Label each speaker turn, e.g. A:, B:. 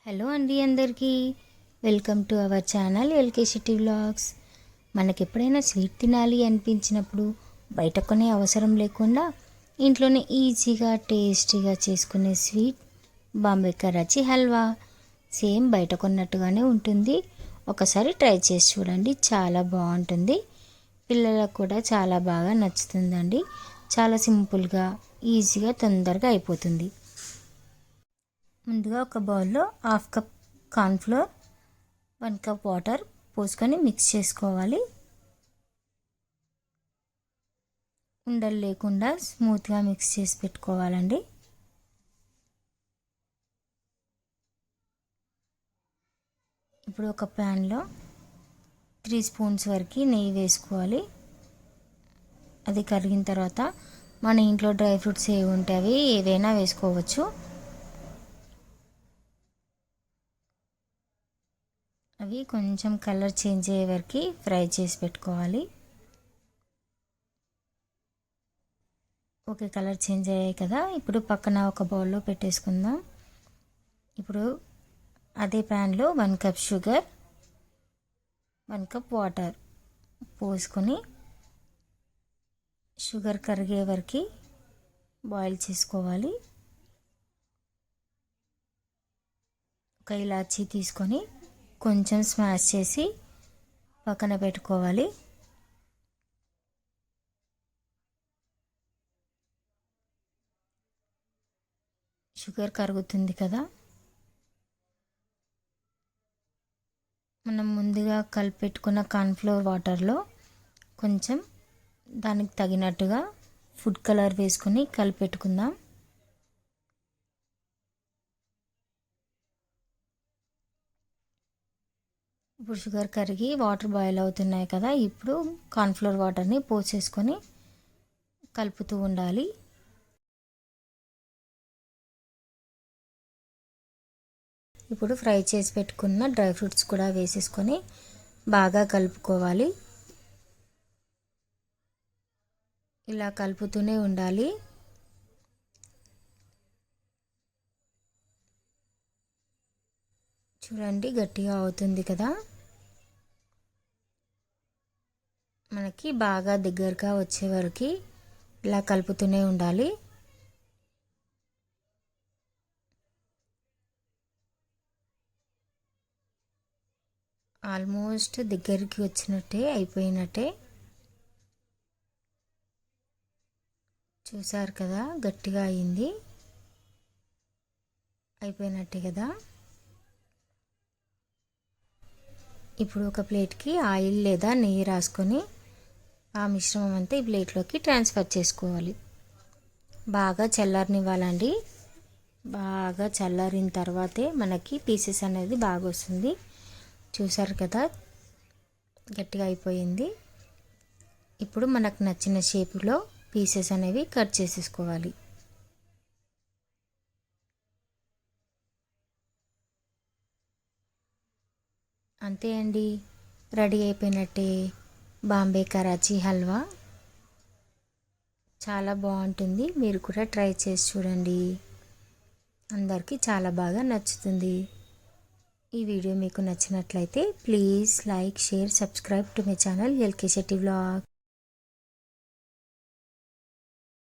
A: Hello అండి అందరికీ welcome to our channel LK city vlogs. మనకి ఎప్పుడైనా స్వీట్ తినాలి అనిపించినప్పుడు బయట కొనే అవసరం లేకుండా ఇంట్లోనే ఈజీగా టేస్టీగా చేసుకునే స్వీట్ బాంబే కరాచీ హల్వా. సేమ్ బయట కొన్నట్టుగానే ఉంటుంది. ఒకసారి ట్రై చేసి చూడండి, చాలా బాగుంటుంది. పిల్లలకు కూడా చాలా బాగా నచ్చుతుందండి. చాలా సింపుల్గా ఈజీగా తొందరగా అయిపోతుంది. ముందుగా ఒక బౌల్లో half cup cornflour, 1 cup water పోసుకొని మిక్స్ చేసుకోవాలి. ఉండలు లేకుండా స్మూత్గా మిక్స్ చేసి పెట్టుకోవాలండి. ఇప్పుడు ఒక ప్యాన్లో 3 స్పూన్స్ వరకు నెయ్యి వేసుకోవాలి. అది కరిగిన తర్వాత మన ఇంట్లో డ్రై ఫ్రూట్స్ ఏవి ఉంటే అవి ఏవైనా వేసుకోవచ్చు. అవి కొంచెం కలర్ చేంజ్ అయ్యే వరకు ఫ్రై చేసి పెట్టుకోవాలి. ఓకే, కలర్ చేంజ్ అయ్యాయి కదా. ఇప్పుడు పక్కన ఒక బౌల్లో పెట్టేసుకుందాం. ఇప్పుడు అదే ప్యాన్లో 1 కప్ షుగర్, 1 కప్ వాటర్ పోసుకొని షుగర్ కరిగే వరకు బాయిల్ చేసుకోవాలి. ఒక ఇలాచీ తీసుకొని కొంచెం స్మాష్ చేసి పక్కన పెట్టుకోవాలి. షుగర్ కరుగుతుంది కదా, మనం ముందుగా కలిపెట్టుకున్న కార్న్ఫ్లోర్ వాటర్లో కొంచెం దానికి తగినట్టుగా ఫుడ్ కలర్ వేసుకొని కలిపెట్టుకుందాం. ఇప్పుడు షుగర్ కరిగి వాటర్ బాయిల్ అవుతున్నాయి కదా. ఇప్పుడు కార్న్ఫ్లోర్ వాటర్ని పోసేసుకొని కలుపుతూ ఉండాలి. ఇప్పుడు ఫ్రై చేసి పెట్టుకున్న డ్రై ఫ్రూట్స్ కూడా వేసేసుకొని బాగా కలుపుకోవాలి. ఇలా కలుపుతూనే ఉండాలి. చూడండి, గట్టిగా అవుతుంది కదా. మనకి బాగా దగ్గరగా వచ్చే వరకు ఇలా కలుపుతూనే ఉండాలి. ఆల్మోస్ట్ దగ్గరికి వచ్చినట్టే, అయిపోయినట్టే. చూసారు కదా, గట్టిగా అయింది, అయిపోయినట్టే కదా. ఇప్పుడు ఒక ప్లేట్కి ఆయిల్ లేదా నెయ్యి రాసుకొని ఆ మిశ్రమం అంతా ఈ ప్లేట్లోకి ట్రాన్స్ఫర్ చేసుకోవాలి. బాగా చల్లారనివ్వాలండి. బాగా చల్లారిన తర్వాతే మనకి పీసెస్ అనేది బాగా వస్తుంది. చూసారు కదా, గట్టిగా అయిపోయింది. ఇప్పుడు మనకు నచ్చిన షేపులో పీసెస్ అనేవి కట్ చేసేసుకోవాలి. అంతే అండి, రెడీ అయిపోయినట్టే బాంబే కరాచీ హల్వా. చాలా బాగుంటుంది, మీరు కూడా ట్రై చేసి చూడండి. అందరికీ చాలా బాగా నచ్చుతుంది. ఈ వీడియో మీకు నచ్చినట్లయితే please like, share, subscribe to my channel LK Shetty vlog.